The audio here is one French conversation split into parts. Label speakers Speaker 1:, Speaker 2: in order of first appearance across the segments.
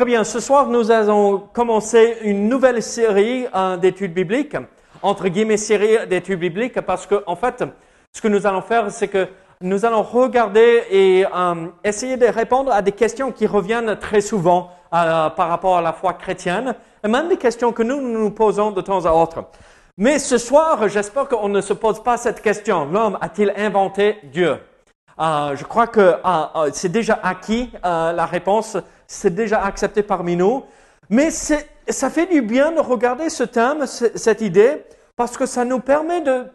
Speaker 1: Très bien, ce soir, nous allons commencer une nouvelle série d'études bibliques, entre guillemets série d'études bibliques, parce que en fait, ce que nous allons faire, c'est que nous allons regarder et essayer de répondre à des questions qui reviennent très souvent par rapport à la foi chrétienne, et même des questions que nous nous posons de temps à autre. Mais ce soir, j'espère qu'on ne se pose pas cette question. L'homme a-t-il inventé Dieu? Je crois que c'est déjà acquis, la réponse, c'est déjà accepté parmi nous. Mais ça fait du bien de regarder ce thème, cette idée, parce que ça nous permet de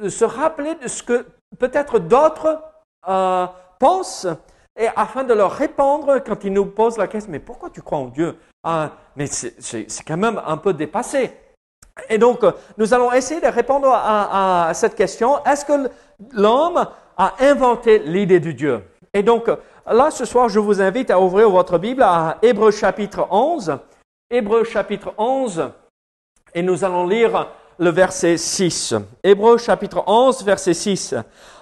Speaker 1: se rappeler de ce que peut-être d'autres pensent, et afin de leur répondre quand ils nous posent la question, mais pourquoi tu crois en Dieu? Mais c'est quand même un peu dépassé. Et donc, nous allons essayer de répondre à cette question. Est-ce que l'homme a inventé l'idée de Dieu? Et donc, là, ce soir, je vous invite à ouvrir votre Bible à Hébreux chapitre 11. Hébreux chapitre 11, et nous allons lire le verset 6. Hébreux chapitre 11, verset 6.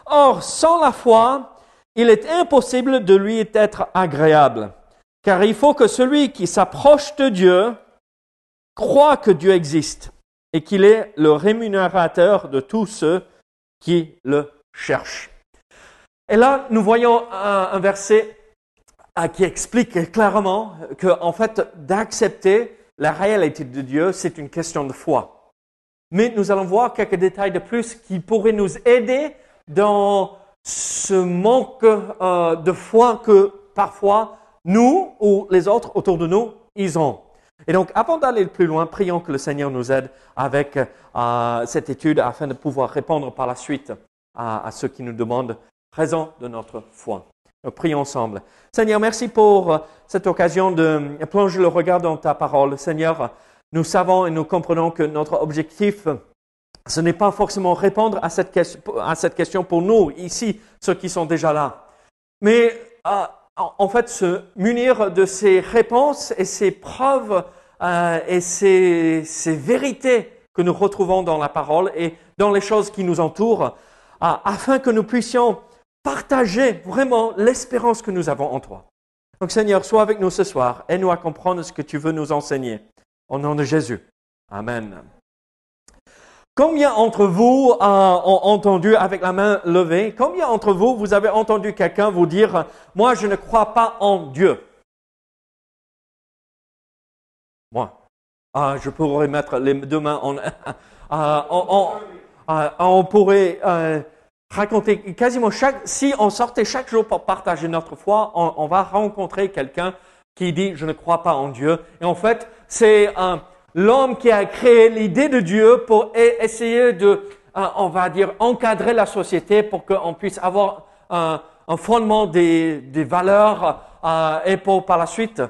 Speaker 1: Or, sans la foi, il est impossible de lui être agréable, car il faut que celui qui s'approche de Dieu croit que Dieu existe et qu'il est le rémunérateur de tous ceux qui le cherchent. Et là, nous voyons un verset qui explique clairement qu'en fait, d'accepter la réalité de Dieu, c'est une question de foi. Mais nous allons voir quelques détails de plus qui pourraient nous aider dans ce manque de foi que parfois nous ou les autres autour de nous, ils ont. Et donc, avant d'aller plus loin, prions que le Seigneur nous aide avec cette étude afin de pouvoir répondre par la suite à ceux qui nous demandent raison de notre foi. Donc, prions ensemble. Seigneur, merci pour cette occasion de plonger le regard dans ta parole. Seigneur, nous savons et nous comprenons que notre objectif, ce n'est pas forcément répondre à cette question pour nous, ici, ceux qui sont déjà là. Mais en fait, se munir de ces réponses et ces preuves et ces vérités que nous retrouvons dans la parole et dans les choses qui nous entourent, afin que nous puissions partager vraiment l'espérance que nous avons en toi. Donc Seigneur, sois avec nous ce soir. Aide-nous à comprendre ce que tu veux nous enseigner. Au nom de Jésus. Amen. Combien d'entre vous ont entendu avec la main levée, combien d'entre vous, vous avez entendu quelqu'un vous dire « Moi, je ne crois pas en Dieu ». Moi. Je pourrais mettre les deux mains on pourrait raconter quasiment si on sortait chaque jour pour partager notre foi, on va rencontrer quelqu'un qui dit « Je ne crois pas en Dieu ». Et en fait, c'est l'homme qui a créé l'idée de Dieu pour essayer de, on va dire, encadrer la société pour qu'on puisse avoir un fondement des valeurs et pour par la suite.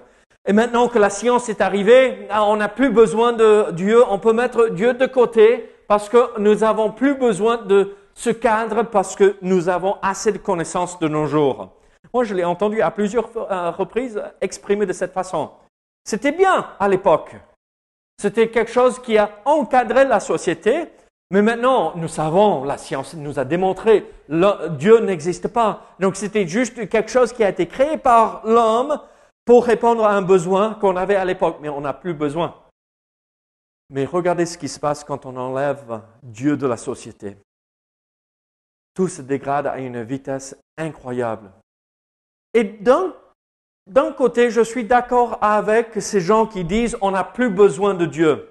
Speaker 1: Et maintenant que la science est arrivée, on n'a plus besoin de Dieu, on peut mettre Dieu de côté parce que nous n'avons plus besoin de ce cadre parce que nous avons assez de connaissances de nos jours. Moi, je l'ai entendu à plusieurs reprises exprimé de cette façon. C'était bien à l'époque. C'était quelque chose qui a encadré la société, mais maintenant, nous savons, la science nous a démontré, Dieu n'existe pas. Donc, c'était juste quelque chose qui a été créé par l'homme pour répondre à un besoin qu'on avait à l'époque, mais on n'a plus besoin. Mais regardez ce qui se passe quand on enlève Dieu de la société. Tout se dégrade à une vitesse incroyable. Et d'un côté, je suis d'accord avec ces gens qui disent on n'a plus besoin de Dieu.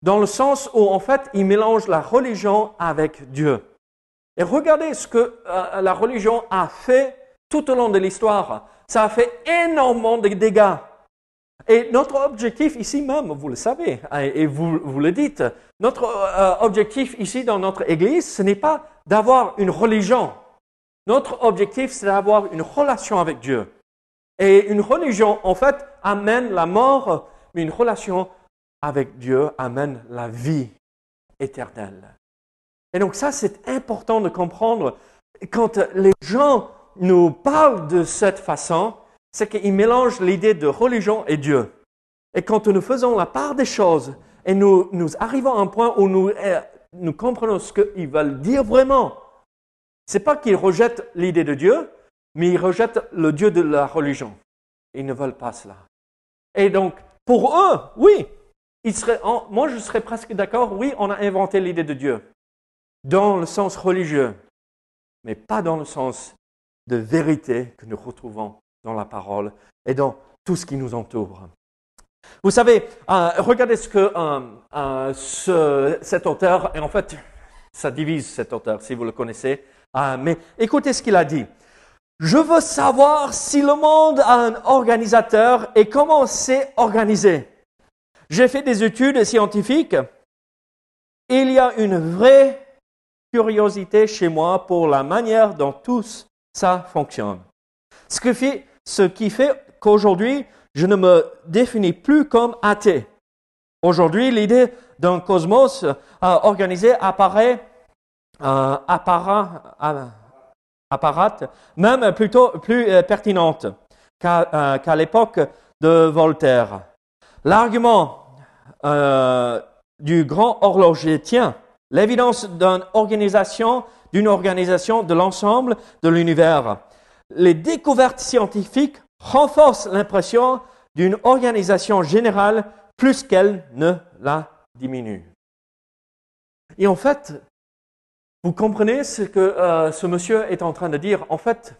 Speaker 1: Dans le sens où, en fait, ils mélangent la religion avec Dieu. Et regardez ce que la religion a fait tout au long de l'histoire. Ça a fait énormément de dégâts. Et notre objectif ici même, vous le savez, et vous le dites, notre objectif ici dans notre Église, ce n'est pas d'avoir une religion. Notre objectif, c'est d'avoir une relation avec Dieu. Et une religion, en fait, amène la mort, mais une relation avec Dieu amène la vie éternelle. Et donc ça, c'est important de comprendre. Quand les gens nous parlent de cette façon, c'est qu'ils mélangent l'idée de religion et Dieu. Et quand nous faisons la part des choses et nous arrivons à un point où nous comprenons ce qu'ils veulent dire vraiment, c'est pas qu'ils rejettent l'idée de Dieu, mais ils rejettent le Dieu de la religion. Ils ne veulent pas cela. Et donc, pour eux, oui, moi je serais presque d'accord, oui, on a inventé l'idée de Dieu, dans le sens religieux, mais pas dans le sens de vérité que nous retrouvons dans la parole et dans tout ce qui nous entoure. Vous savez, regardez ce que cet auteur, et en fait, ça divise cet auteur, si vous le connaissez, mais écoutez ce qu'il a dit. Je veux savoir si le monde a un organisateur et comment c'est organisé. J'ai fait des études scientifiques. Il y a une vraie curiosité chez moi pour la manière dont tout ça fonctionne. Ce qui fait qu'aujourd'hui, je ne me définis plus comme athée. Aujourd'hui, l'idée d'un cosmos organisé apparaît même plutôt plus pertinente qu'à l'époque de Voltaire. L'argument du grand horloger tient. L'évidence d'une organisation de l'ensemble de l'univers. Les découvertes scientifiques renforcent l'impression d'une organisation générale plus qu'elle ne la diminue. Et en fait, vous comprenez ce que ce monsieur est en train de dire. En fait,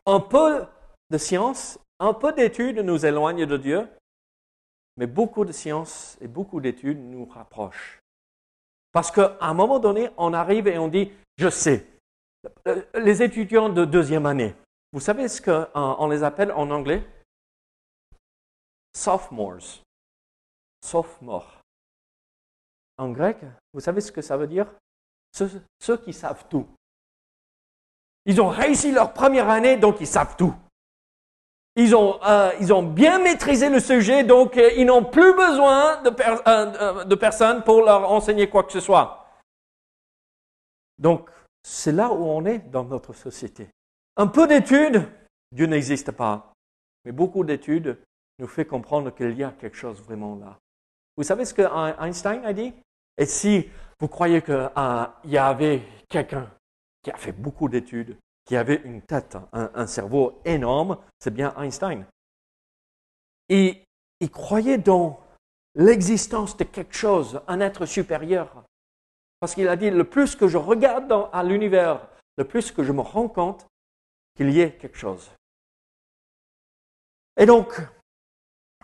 Speaker 1: un peu de science, un peu d'études nous éloignent de Dieu, mais beaucoup de science et beaucoup d'études nous rapprochent. Parce qu'à un moment donné, on arrive et on dit « je sais ». Les étudiants de deuxième année, vous savez ce qu'on les appelle en anglais? Sophomores. Sophomore. En grec, vous savez ce que ça veut dire? Ceux qui savent tout. Ils ont réussi leur première année, donc ils savent tout. Ils ont bien maîtrisé le sujet, donc ils n'ont plus besoin de personne pour leur enseigner quoi que ce soit. Donc, c'est là où on est dans notre société. Un peu d'études, Dieu n'existe pas. Mais beaucoup d'études nous fait comprendre qu'il y a quelque chose vraiment là. Vous savez ce que Einstein a dit? Et si vous croyez qu'il y avait quelqu'un qui a fait beaucoup d'études, qui avait une tête, un cerveau énorme, c'est bien Einstein. Et il croyait dans l'existence de quelque chose, un être supérieur. Parce qu'il a dit, le plus que je regarde à l'univers, le plus que je me rends compte qu'il y ait quelque chose. Et donc,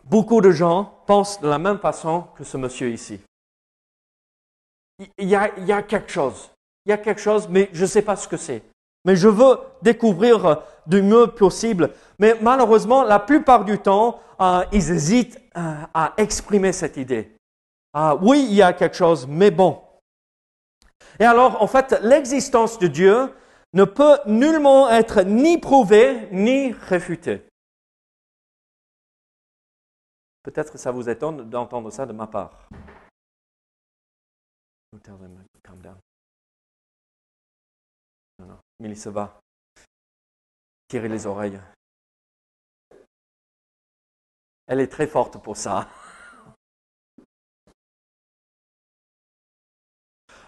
Speaker 1: beaucoup de gens pensent de la même façon que ce monsieur ici. Il y a quelque chose. Il y a quelque chose, mais je ne sais pas ce que c'est. Mais je veux découvrir du mieux possible. Mais malheureusement, la plupart du temps, ils hésitent à exprimer cette idée. Oui, il y a quelque chose, mais bon. Et alors, en fait, l'existence de Dieu ne peut nullement être ni prouvée, ni réfutée. Peut-être que ça vous étonne d'entendre ça de ma part. Calm down. Non. Mélissa va tirer les oreilles. Elle est très forte pour ça.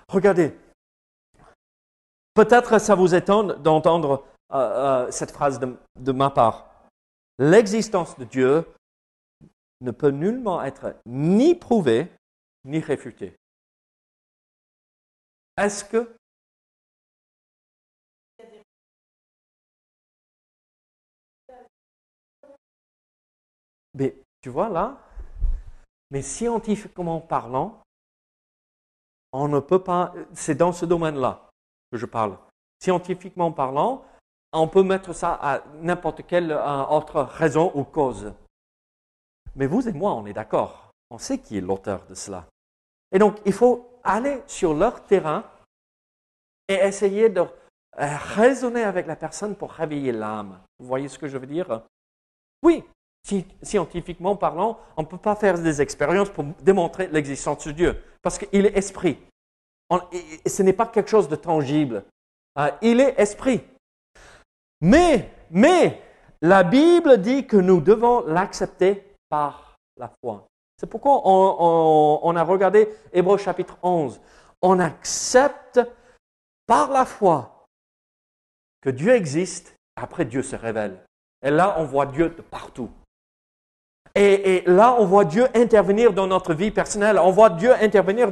Speaker 1: Regardez. Peut-être ça vous étonne d'entendre cette phrase de ma part. L'existence de Dieu ne peut nullement être ni prouvée, ni réfutée. Est-ce que mais tu vois là, mais scientifiquement parlant, on ne peut pas, c'est dans ce domaine-là que je parle. Scientifiquement parlant, on peut mettre ça à n'importe quelle autre raison ou cause. Mais vous et moi, on est d'accord. On sait qui est l'auteur de cela. Et donc, il faut aller sur leur terrain et essayer de raisonner avec la personne pour réveiller l'âme. Vous voyez ce que je veux dire? Oui, scientifiquement parlant, on ne peut pas faire des expériences pour démontrer l'existence de Dieu, parce qu'il est esprit. Ce n'est pas quelque chose de tangible. Il est esprit. Mais la Bible dit que nous devons l'accepter par la foi. C'est pourquoi on a regardé Hébreux chapitre 11. On accepte par la foi que Dieu existe, après Dieu se révèle. Et là, on voit Dieu de partout. Et là, on voit Dieu intervenir dans notre vie personnelle. On voit Dieu intervenir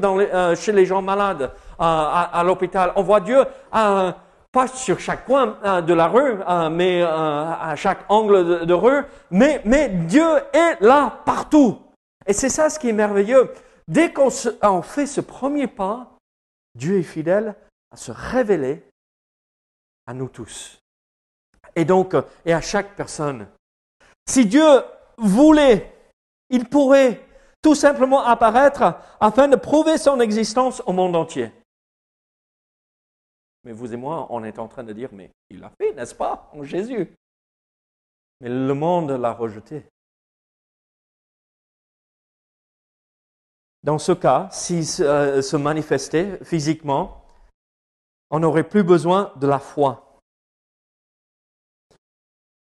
Speaker 1: chez les gens malades, à l'hôpital. On voit Dieu pas sur chaque coin de la rue, mais à chaque angle de rue. Mais Dieu est là partout. Et c'est ça ce qui est merveilleux. Dès qu'on fait ce premier pas, Dieu est fidèle à se révéler à nous tous. Et donc, et à chaque personne. Si Dieu voulait, il pourrait tout simplement apparaître afin de prouver son existence au monde entier. Mais vous et moi, on est en train de dire, mais il l'a fait, n'est-ce pas, en Jésus? Mais le monde l'a rejeté. Dans ce cas, s'il se manifestait physiquement, on n'aurait plus besoin de la foi.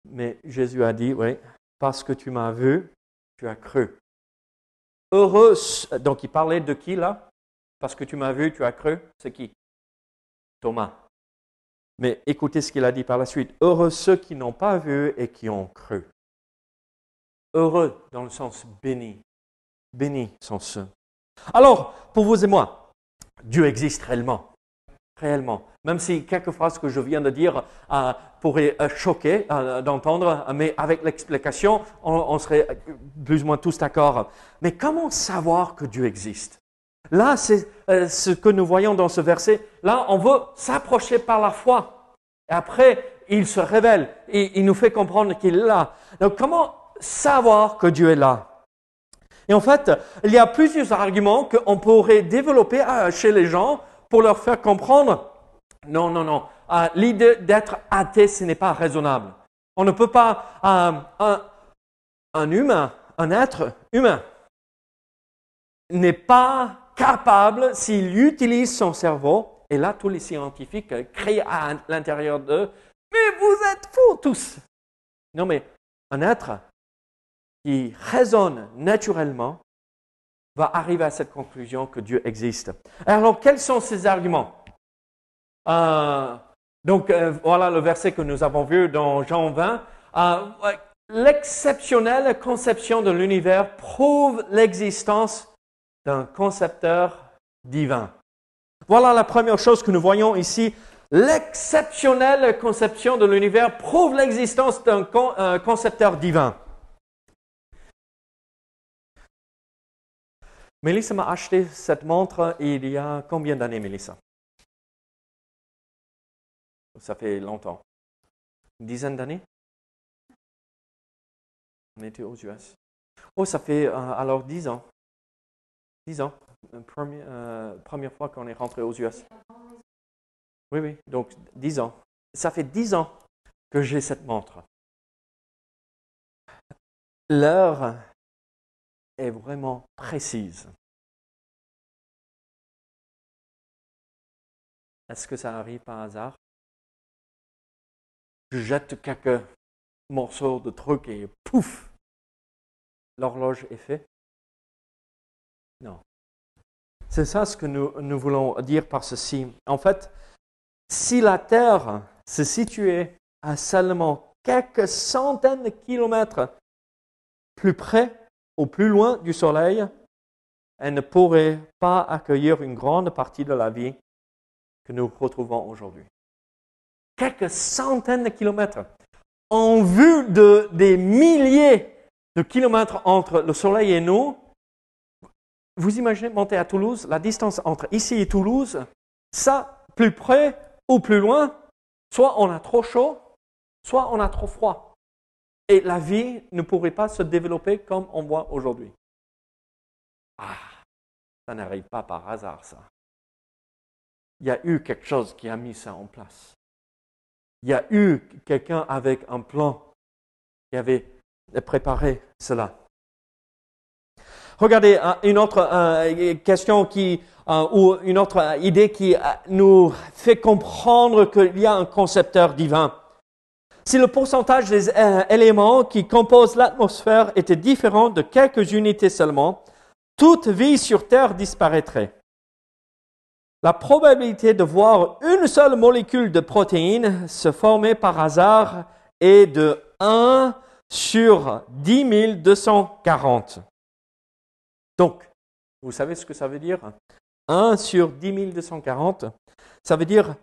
Speaker 1: Mais Jésus a dit, oui, parce que tu m'as vu, tu as cru. Heureux, donc il parlait de qui là? Parce que tu m'as vu, tu as cru, c'est qui? Thomas. Mais écoutez ce qu'il a dit par la suite. Heureux ceux qui n'ont pas vu et qui ont cru. Heureux dans le sens béni. Bénis sont ceux. Alors, pour vous et moi, Dieu existe réellement. Réellement. Même si quelques phrases que je viens de dire pourraient choquer d'entendre, mais avec l'explication, on serait plus ou moins tous d'accord. Mais comment savoir que Dieu existe? Là, c'est ce que nous voyons dans ce verset. Là, on veut s'approcher par la foi. Et après, il se révèle et il nous fait comprendre qu'il est là. Donc, comment savoir que Dieu est là? Et en fait, il y a plusieurs arguments qu'on pourrait développer chez les gens pour leur faire comprendre, non. L'idée d'être athée, ce n'est pas raisonnable. On ne peut pas, un humain, un être humain, n'est pas capable, s'il utilise son cerveau, et là tous les scientifiques crient à l'intérieur d'eux, mais vous êtes fous tous. Non mais un être qui raisonne naturellement va arriver à cette conclusion que Dieu existe. Alors quels sont ces arguments? Voilà le verset que nous avons vu dans Jean 20. L'exceptionnelle conception de l'univers prouve l'existence d'un concepteur divin. Voilà la première chose que nous voyons ici. L'exceptionnelle conception de l'univers prouve l'existence d'un concepteur divin. Mélissa m'a acheté cette montre il y a combien d'années, Mélissa? Ça fait longtemps. Une dizaine d'années? On était aux US. Oh, ça fait alors 10 ans. 10 ans. Première fois qu'on est rentré aux US. Oui, donc 10 ans. Ça fait 10 ans que j'ai cette montre. L'heure est vraiment précise. Est-ce que ça arrive par hasard? Je jette quelques morceaux de trucs et pouf, l'horloge est faite? Non. C'est ça ce que nous voulons dire par ceci. En fait, si la Terre se situait à seulement quelques centaines de kilomètres plus près ou plus loin du Soleil, elle ne pourrait pas accueillir une grande partie de la vie que nous retrouvons aujourd'hui. Quelques centaines de kilomètres. En vue des milliers de kilomètres entre le Soleil et nous, vous imaginez monter à Toulouse, la distance entre ici et Toulouse, ça, plus près ou plus loin, soit on a trop chaud, soit on a trop froid. Et la vie ne pourrait pas se développer comme on voit aujourd'hui. Ça n'arrive pas par hasard, ça. Il y a eu quelque chose qui a mis ça en place. Il y a eu quelqu'un avec un plan qui avait préparé cela. Regardez, une autre question ou une autre idée qui nous fait comprendre qu'il y a un concepteur divin. Si le pourcentage des éléments qui composent l'atmosphère était différent de quelques unités seulement, toute vie sur Terre disparaîtrait. La probabilité de voir une seule molécule de protéines se former par hasard est de 1 sur 10 240. Donc, vous savez ce que ça veut dire? 1 sur 10 240, ça veut dire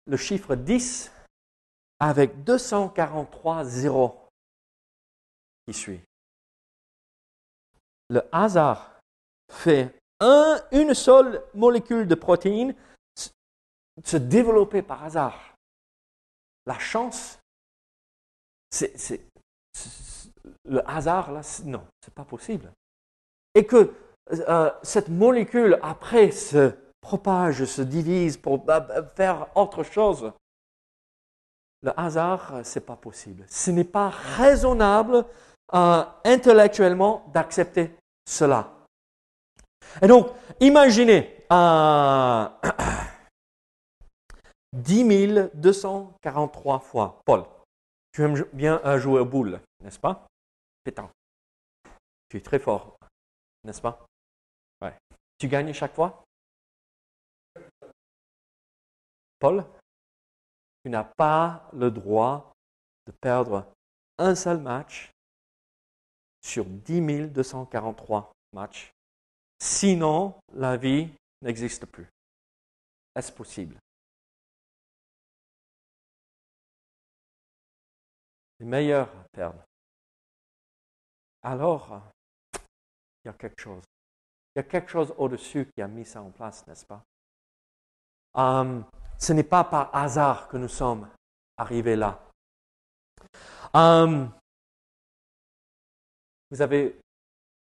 Speaker 1: le chiffre 10 avec 243 zéros qui suit. Le hasard fait une seule molécule de protéine se développer par hasard. La chance, le hasard, là, non, c'est pas possible. Et que cette molécule, après, se propage, se divise pour faire autre chose. Le hasard, c'est pas possible. Ce n'est pas raisonnable intellectuellement d'accepter cela. Et donc, imaginez 10 243 fois. Paul, tu aimes bien jouer aux boules, n'est-ce pas? Pétant. Tu es très fort, n'est-ce pas? Ouais. Tu gagnes chaque fois? Paul, tu n'as pas le droit de perdre un seul match sur 10 243 matchs. Sinon, la vie n'existe plus. Est-ce possible? Les meilleurs perdent. Alors, il y a quelque chose. Il y a quelque chose au-dessus qui a mis ça en place, n'est-ce pas? Ce n'est pas par hasard que nous sommes arrivés là.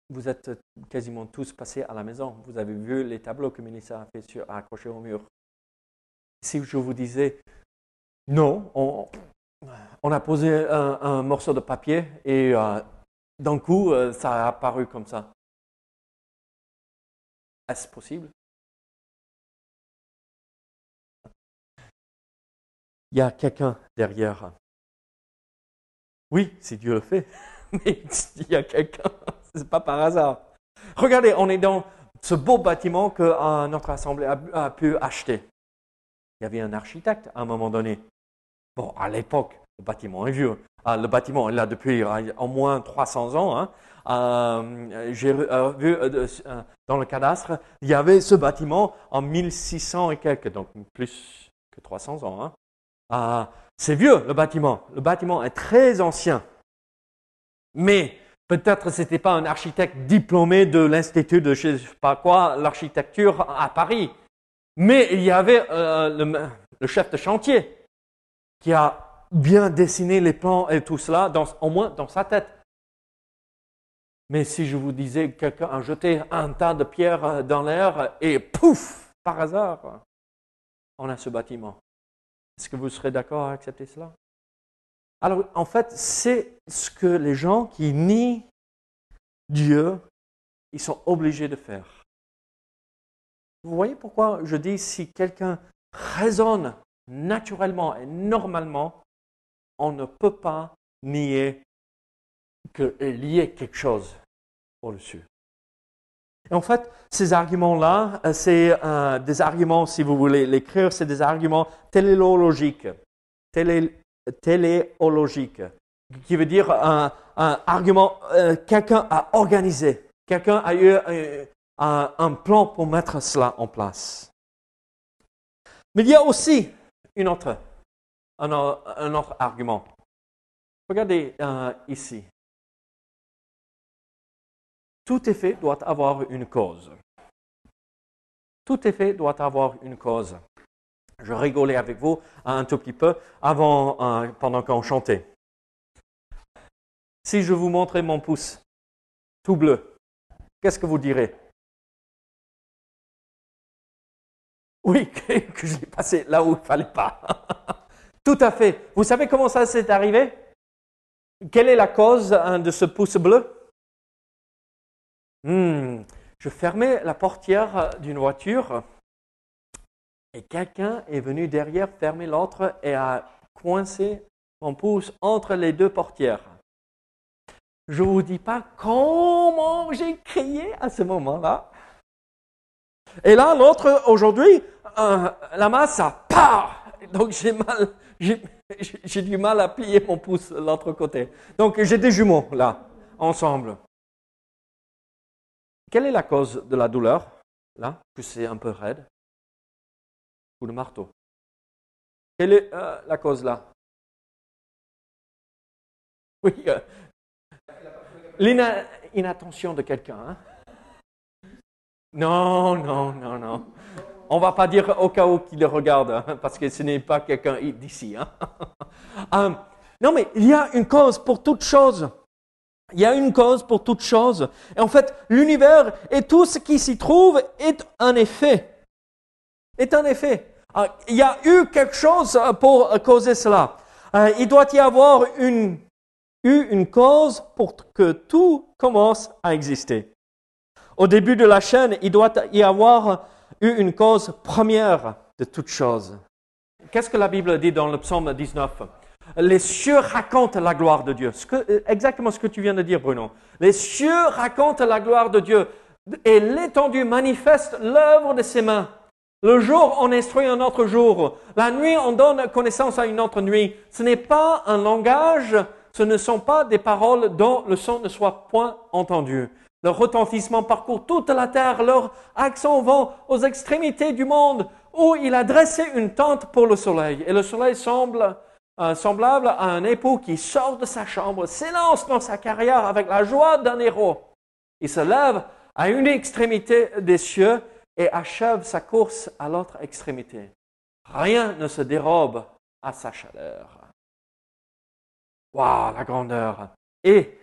Speaker 1: Vous êtes quasiment tous passés à la maison. Vous avez vu les tableaux que Mélissa a fait accrochés au mur. Si je vous disais, non, on a posé un morceau de papier et d'un coup, ça a apparu comme ça. Est-ce possible? Il y a quelqu'un derrière. Oui, si Dieu le fait, mais il y a quelqu'un, ce n'est pas par hasard. Regardez, on est dans ce beau bâtiment que notre assemblée a pu acheter. Il y avait un architecte à un moment donné. Bon, à l'époque, le bâtiment est vieux. Le bâtiment est là depuis au moins 300 ans. J'ai vu dans le cadastre, il y avait ce bâtiment en 1600 et quelques, donc plus que 300 ans. C'est vieux, le bâtiment. Le bâtiment est très ancien. Mais peut-être ce n'était pas un architecte diplômé de l'Institut de je ne sais pas quoi, l'architecture à Paris. Mais il y avait le chef de chantier qui a bien dessiné les plans et tout cela, au moins dans sa tête. Mais si je vous disais que quelqu'un a jeté un tas de pierres dans l'air et pouf, par hasard, on a ce bâtiment. Est-ce que vous serez d'accord à accepter cela? Alors, en fait, c'est ce que les gens qui nient Dieu, ils sont obligés de faire. Vous voyez pourquoi je dis si quelqu'un raisonne naturellement et normalement, on ne peut pas nier qu'il y ait quelque chose au-dessus. Et en fait, ces arguments-là, c'est des arguments, si vous voulez l'écrire, c'est des arguments téléologiques. Téléologique, qui veut dire un argument, quelqu'un a organisé, quelqu'un a eu un plan pour mettre cela en place. Mais il y a aussi un autre argument. Regardez ici. Tout effet doit avoir une cause. Tout effet doit avoir une cause. Je rigolais avec vous un tout petit peu pendant qu'on chantait. Si je vous montrais mon pouce tout bleu, qu'est-ce que vous direz? Oui, que je l'ai passé là où il ne fallait pas. Tout à fait. Vous savez comment ça s'est arrivé? Quelle est la cause de ce pouce bleu? Je fermais la portière d'une voiture. Et quelqu'un est venu derrière fermer l'autre et a coincé mon pouce entre les deux portières. Je ne vous dis pas comment j'ai crié à ce moment-là. Et là, l'autre, aujourd'hui, la masse, ça part. donc j'ai du mal à plier mon pouce de l'autre côté. Donc j'ai des jumeaux là, ensemble. Quelle est la cause de la douleur, là, que c'est un peu raide? Coup de marteau. Quelle est la cause là? Oui, l'inattention de quelqu'un. Hein? Non. On ne va pas dire au cas où qu'il le regarde, hein, parce que ce n'est pas quelqu'un d'ici. Hein? Non, mais il y a une cause pour toute chose. Il y a une cause pour toute chose. Et en fait, l'univers et tout ce qui s'y trouve est un effet. Il y a eu quelque chose pour causer cela. Il doit y avoir eu une cause pour que tout commence à exister. Au début de la chaîne, il doit y avoir eu une cause première de toute chose. Qu'est-ce que la Bible dit dans le psaume 19? Les cieux racontent la gloire de Dieu. Exactement ce que tu viens de dire, Bruno. Les cieux racontent la gloire de Dieu et l'étendue manifeste l'œuvre de ses mains. Le jour, on instruit un autre jour. La nuit, on donne connaissance à une autre nuit. Ce n'est pas un langage, ce ne sont pas des paroles dont le son ne soit point entendu. Leur retentissement parcourt toute la terre, leur accent vont aux extrémités du monde, où il a dressé une tente pour le soleil. Et le soleil semblable à un époux qui sort de sa chambre, s'élance dans sa carrière avec la joie d'un héros. Il se lève à une extrémité des cieux et achève sa course à l'autre extrémité. Rien ne se dérobe à sa chaleur. Waouh, la grandeur! Et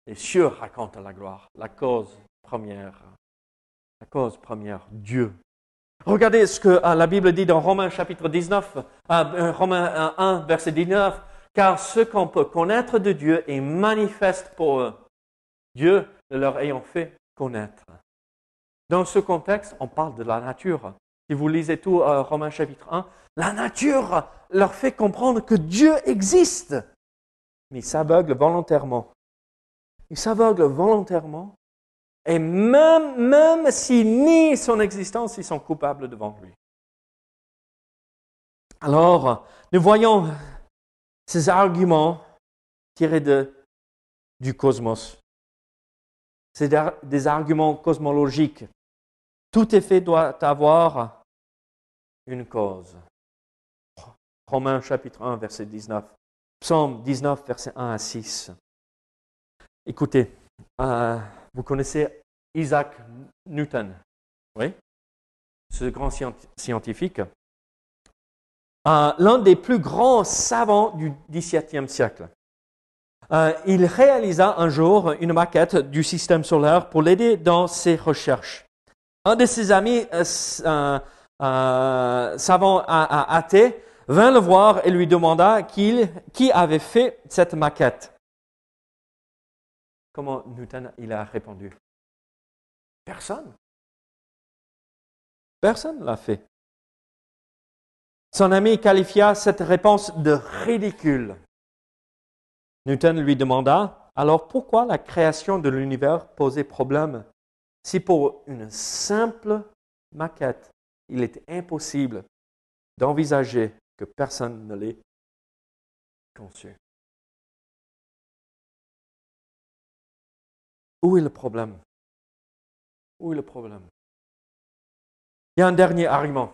Speaker 1: les cieux racontent la gloire, la cause première, Dieu. Regardez ce que la Bible dit dans Romains chapitre 19, Romains 1, verset 19. Car ce qu'on peut connaître de Dieu est manifeste pour eux, Dieu leur ayant fait connaître. Dans ce contexte, on parle de la nature. Si vous lisez tout Romains chapitre 1, la nature leur fait comprendre que Dieu existe. Mais ils s'aveuglent volontairement. Et même s'ils nient son existence, ils sont coupables devant lui. Alors, nous voyons ces arguments tirés du cosmos. C'est des arguments cosmologiques. Tout effet doit avoir une cause. Romains chapitre 1, verset 19. Psaume 19, verset 1 à 6. Écoutez, vous connaissez Isaac Newton, oui? Ce grand scientifique. L'un des plus grands savants du XVIIe siècle. Il réalisa un jour une maquette du système solaire pour l'aider dans ses recherches. Un de ses amis savant athée vint le voir et lui demanda qui avait fait cette maquette. Comment Newton il a répondu? Personne. Personne ne l'a fait. Son ami qualifia cette réponse de ridicule. Newton lui demanda, alors pourquoi la création de l'univers posait problème si pour une simple maquette, il était impossible d'envisager que personne ne l'ait conçu? Où est le problème? Il y a un dernier argument.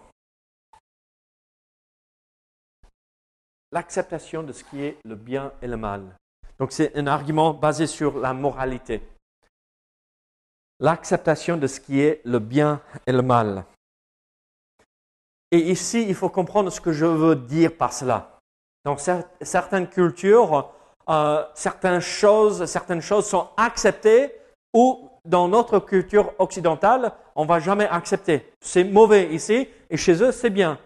Speaker 1: L'acceptation de ce qui est le bien et le mal. Donc c'est un argument basé sur la moralité. L'acceptation de ce qui est le bien et le mal. Et ici, il faut comprendre ce que je veux dire par cela. Dans certaines cultures, certaines choses sont acceptées ou dans notre culture occidentale, on ne va jamais accepter. C'est mauvais ici et chez eux, c'est bien.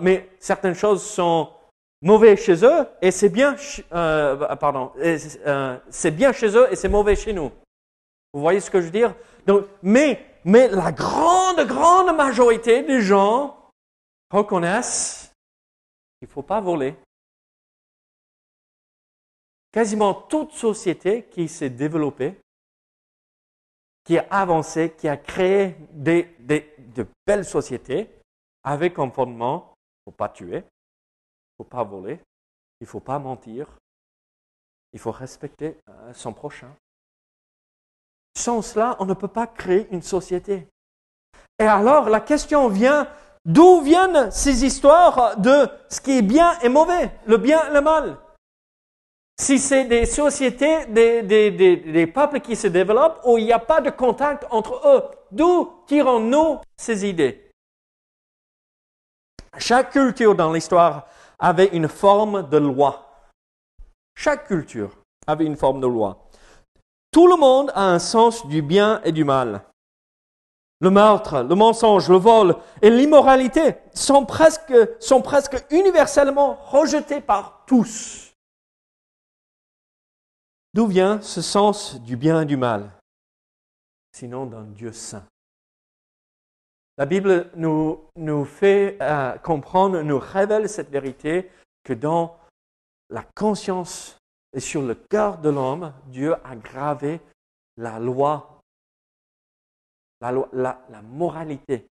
Speaker 1: Mais certaines choses sont mauvaises chez eux et c'est bien, c'est bien chez eux et c'est mauvais chez nous. Vous voyez ce que je veux dire? Donc, mais la grande majorité des gens reconnaissent qu'il ne faut pas voler. Quasiment toute société qui s'est développée, qui a avancé, qui a créé de belles sociétés, avec comme fondement, il ne faut pas tuer, il ne faut pas voler, il ne faut pas mentir, il faut respecter son prochain. Sans cela, on ne peut pas créer une société. Et alors, la question vient, d'où viennent ces histoires de ce qui est bien et mauvais, le bien et le mal? Si c'est des sociétés, des peuples qui se développent où il n'y a pas de contact entre eux, d'où tirons-nous ces idées? Chaque culture dans l'histoire avait une forme de loi. Chaque culture avait une forme de loi. Tout le monde a un sens du bien et du mal. Le meurtre, le mensonge, le vol et l'immoralité sont presque universellement rejetés par tous. D'où vient ce sens du bien et du mal? Sinon d'un Dieu saint. La Bible nous fait comprendre, nous révèle cette vérité que dans la conscience et sur le cœur de l'homme, Dieu a gravé la loi, la moralité,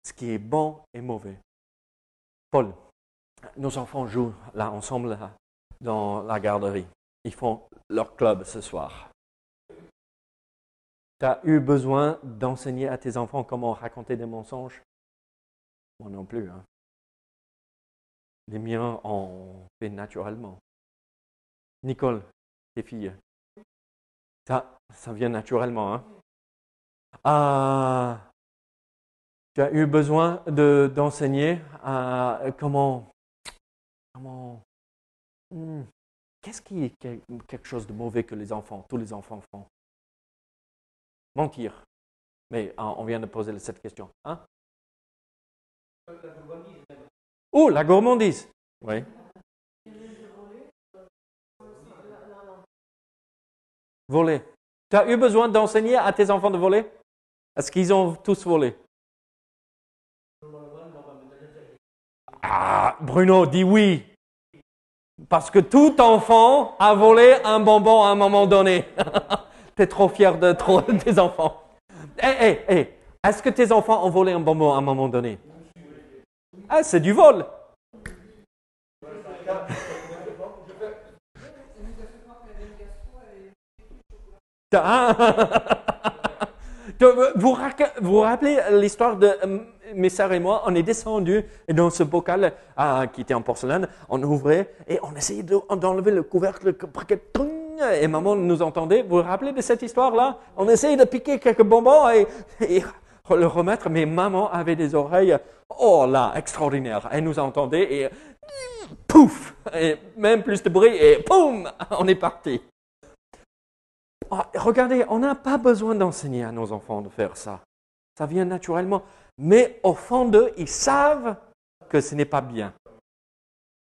Speaker 1: ce qui est bon et mauvais. Paul, nos enfants jouent là ensemble dans la garderie. Ils font leur club ce soir. Tu as eu besoin d'enseigner à tes enfants comment raconter des mensonges? Moi non plus. Hein. Les miens ont fait naturellement. Nicole, tes filles, ça vient naturellement. Hein. Tu as eu besoin d'enseigner comment qu'est-ce qui est quelque chose de mauvais que tous les enfants font? Mentir. Mais on vient de poser cette question. Hein? Oh, la gourmandise. Oui. Voler. Tu as eu besoin d'enseigner à tes enfants de voler? Est-ce qu'ils ont tous volé? Ah, Bruno, dis oui. Parce que tout enfant a volé un bonbon à un moment donné. Tu es trop fier de tes enfants. Est-ce que tes enfants ont volé un bonbon à un moment donné? Ah, c'est du vol. Vous vous rappelez l'histoire de mes sœurs et moi? On est descendus dans ce bocal qui était en porcelaine, on ouvrait et on essayait d'enlever le couvercle. Et maman nous entendait. Vous vous rappelez de cette histoire-là? On essayait de piquer quelques bonbons et le remettre, mais maman avait des oreilles, oh là, extraordinaires. Elle nous entendait et pouf! Et même plus de bruit et poum! On est parti. Oh, regardez, on n'a pas besoin d'enseigner à nos enfants de faire ça. Ça vient naturellement. Mais au fond d'eux, ils savent que ce n'est pas bien.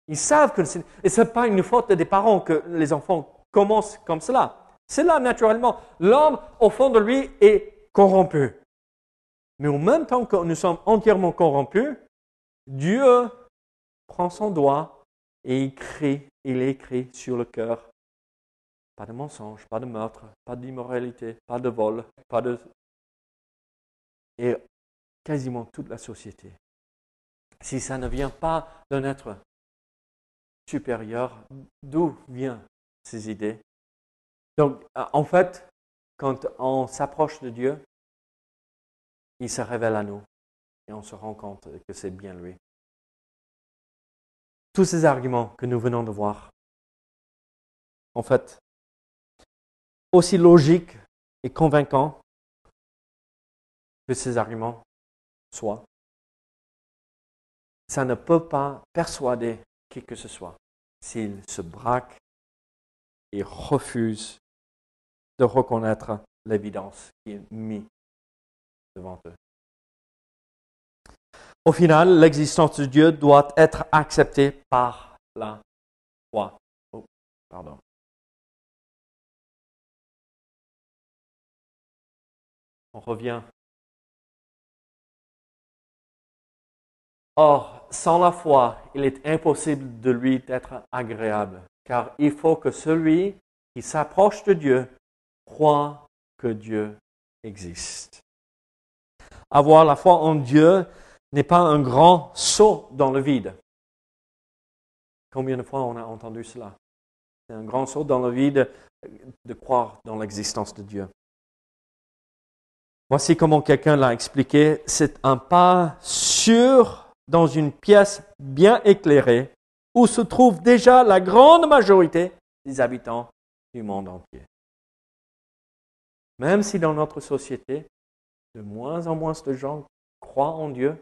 Speaker 1: Ils savent que ce n'est pas une faute des parents que les enfants commencent comme cela. C'est là naturellement. L'homme, au fond de lui, est corrompu. Mais en même temps que nous sommes entièrement corrompus, Dieu prend son doigt et il écrit sur le cœur. Pas de mensonge, pas de meurtre, pas d'immoralité, pas de vol, Et quasiment toute la société. Si ça ne vient pas d'un être supérieur, d'où viennent ces idées? Donc, en fait, quand on s'approche de Dieu, il se révèle à nous et on se rend compte que c'est bien lui. Tous ces arguments que nous venons de voir, en fait, aussi logiques et convaincants que ces arguments soient, ça ne peut pas persuader qui que ce soit s'il se braque et refuse de reconnaître l'évidence qui est mise devant eux. Au final, l'existence de Dieu doit être acceptée par la foi. Oh, pardon. On revient. Or, sans la foi, il est impossible de lui d'être agréable, car il faut que celui qui s'approche de Dieu croit que Dieu existe. Avoir la foi en Dieu, n'est pas un grand saut dans le vide. Combien de fois on a entendu cela? C'est un grand saut dans le vide de croire dans l'existence de Dieu. Voici comment quelqu'un l'a expliqué. C'est un pas sûr dans une pièce bien éclairée où se trouve déjà la grande majorité des habitants du monde entier. Même si dans notre société, de moins en moins de gens croient en Dieu,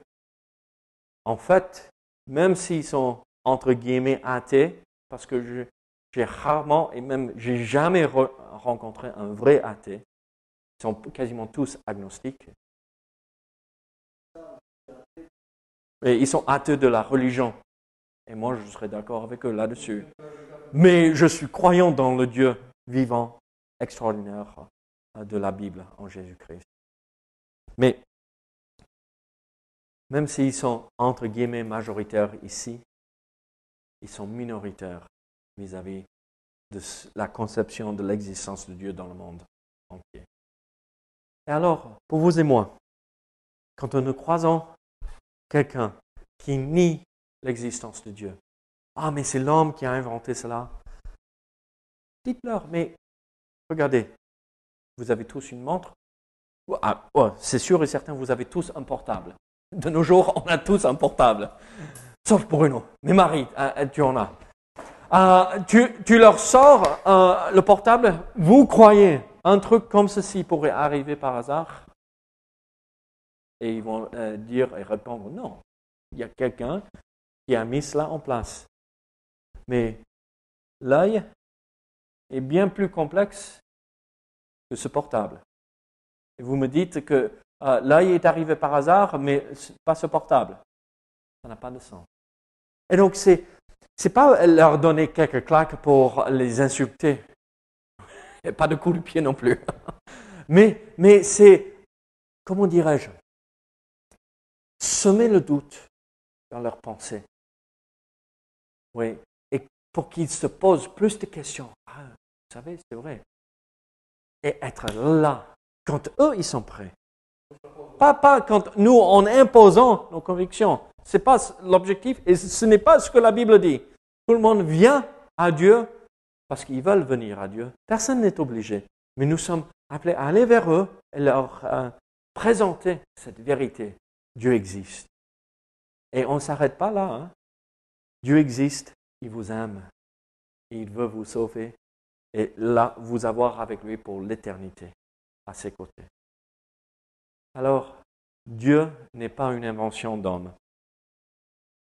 Speaker 1: en fait, même s'ils sont entre guillemets athées, parce que j'ai rarement et même j'ai jamais rencontré un vrai athée, ils sont quasiment tous agnostiques. Et ils sont athées de la religion. Et moi, je serais d'accord avec eux là-dessus. Mais je suis croyant dans le Dieu vivant, extraordinaire de la Bible en Jésus-Christ. Mais même s'ils sont entre guillemets majoritaires ici, ils sont minoritaires vis-à-vis de la conception de l'existence de Dieu dans le monde entier. Et alors, pour vous et moi, quand nous croisons quelqu'un qui nie l'existence de Dieu, ah, mais c'est l'homme qui a inventé cela. Dites-leur, mais regardez, vous avez tous une montre. Ah, oh, c'est sûr et certain, vous avez tous un portable. De nos jours, on a tous un portable. Sauf Bruno. Mais Marie, tu en as. Tu leur sors le portable, vous croyez un truc comme ceci pourrait arriver par hasard? Et ils vont dire et répondre, non, il y a quelqu'un qui a mis cela en place. Mais l'œil est bien plus complexe que ce portable. Et vous me dites que l'œil est arrivé par hasard, mais pas ce portable. Ça n'a pas de sens. Et donc, c'est pas leur donner quelques claques pour les insulter. Et pas de coup de pied non plus. mais c'est, comment dirais-je, semer le doute dans leurs pensées. Oui. Et pour qu'ils se posent plus de questions. Ah, vous savez, c'est vrai. Et être là, quand eux, ils sont prêts. Pas quand nous, en imposant nos convictions. Ce n'est pas l'objectif et ce n'est pas ce que la Bible dit. Tout le monde vient à Dieu parce qu'ils veulent venir à Dieu. Personne n'est obligé. Mais nous sommes appelés à aller vers eux et leur présenter cette vérité. Dieu existe. Et on ne s'arrête pas là. Hein. Dieu existe, il vous aime. Il veut vous sauver et là, vous avoir avec lui pour l'éternité, à ses côtés. Alors, Dieu n'est pas une invention d'homme.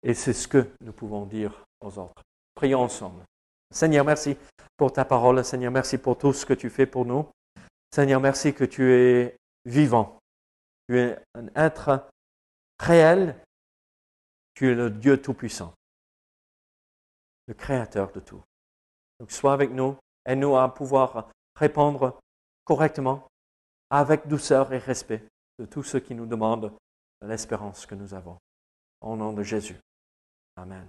Speaker 1: Et c'est ce que nous pouvons dire aux autres. Prions ensemble. Seigneur, merci pour ta parole. Seigneur, merci pour tout ce que tu fais pour nous. Seigneur, merci que tu es vivant. Tu es un être réel. Tu es le Dieu Tout-Puissant, le Créateur de tout. Donc, sois avec nous. Aide-nous à pouvoir répondre correctement, avec douceur et respect, de tout ce qui nous demande l'espérance que nous avons. Au nom de Jésus. Amen.